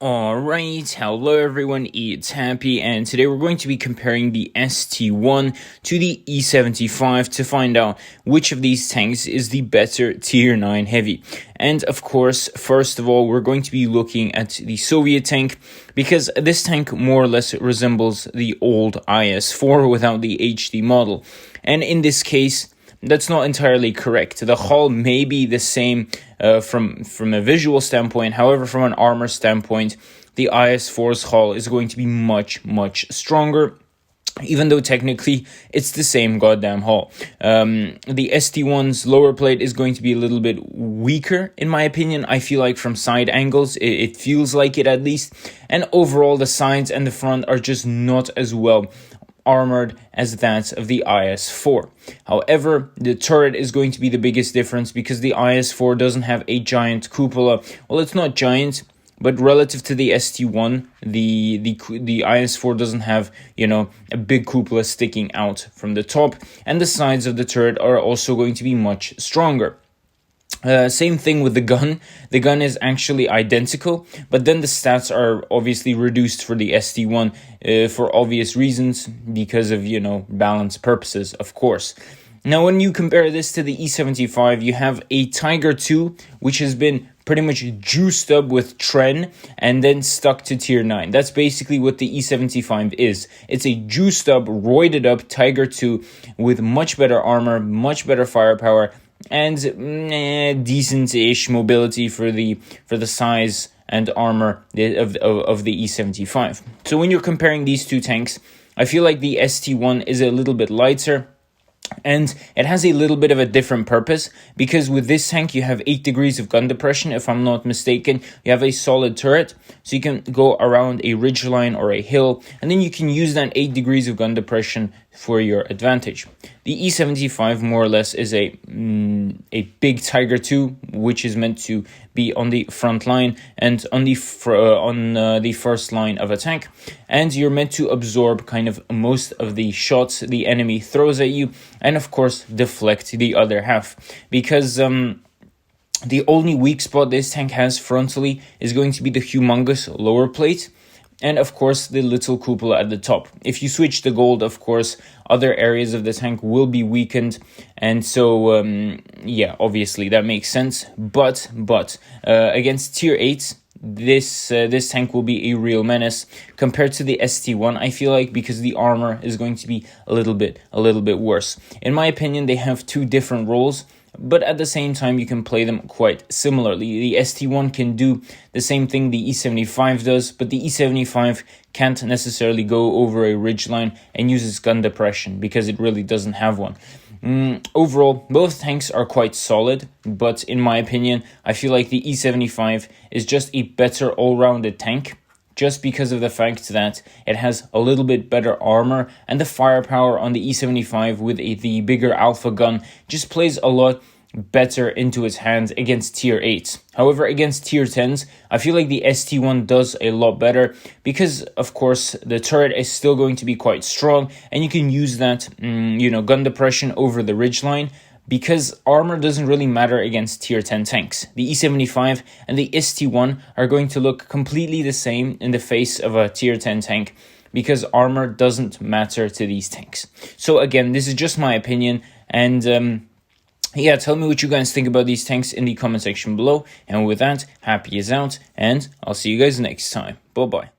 Alright, hello everyone, it's Happy, and today we're going to be comparing the ST1 to the E75 to find out which of these tanks is the better Tier 9 heavy. And of course, first of all, we're going to be looking at the Soviet tank, because this tank more or less resembles the old IS-4 without the HD model. And in this case, that's not entirely correct. The hull may be the same from a visual standpoint. However, from an armor standpoint, the IS-4's hull is going to be much stronger, even though technically it's the same goddamn hull. The ST1's lower plate is going to be a little bit weaker, in my opinion. I feel like from side angles, it feels like it at least. And overall, the sides and the front are just not as well armored as that of the IS-4. However, the turret is going to be the biggest difference, because the IS-4 doesn't have a giant cupola. Well, it's not giant, but relative to the ST1, the IS-4 doesn't have, a big cupola sticking out from the top, and the sides of the turret are also going to be much stronger. Same thing with the gun. The gun is actually identical, but then the stats are obviously reduced for the ST1 for obvious reasons, because of, balance purposes, of course. Now, when you compare this to the E75, you have a Tiger II, which has been pretty much juiced up with Tren and then stuck to Tier 9. That's basically what the E75 is. It's a juiced up, roided up Tiger II with much better armor, much better firepower, and decent-ish mobility for the size and armor of the E75. So when you're comparing these two tanks, I feel like the ST1 is a little bit lighter, and it has a little bit of a different purpose, because with this tank you have 8 degrees of gun depression, if I'm not mistaken. You have a solid turret, so you can go around a ridgeline or a hill, and then you can use that 8 degrees of gun depression for your advantage. The E75 more or less is a big Tiger II, which is meant to be on the front line and on the first line of attack, and you're meant to absorb kind of most of the shots the enemy throws at you, and of course deflect the other half, because the only weak spot this tank has frontally is going to be the humongous lower plate, and of course the little cupola at the top. If you switch to gold, of course, other areas of the tank will be weakened, and so yeah, obviously that makes sense. But against Tier 8, this tank will be a real menace compared to the ST1, I feel like, because the armor is going to be a little bit worse. In my opinion, they have two different roles, but at the same time you can play them quite similarly. The ST1 can do the same thing the E75 does, but the E75 can't necessarily go over a ridgeline and use its gun depression, because it really doesn't have one. Overall, both tanks are quite solid, but in my opinion, I feel like the E75 is just a better all-rounded tank, just because of the fact that it has a little bit better armor, and the firepower on the E75 with the bigger alpha gun just plays a lot better into its hands against Tier 8. However, against Tier 10s, I feel like the ST1 does a lot better, because of course the turret is still going to be quite strong, and you can use that gun depression over the ridgeline, because armor doesn't really matter against Tier 10 tanks. The E75 and the ST1 are going to look completely the same in the face of a Tier 10 tank, because armor doesn't matter to these tanks. So again, this is just my opinion, and yeah, tell me what you guys think about these tanks in the comment section below. And with that, Happy is out, and I'll see you guys next time. Bye-bye.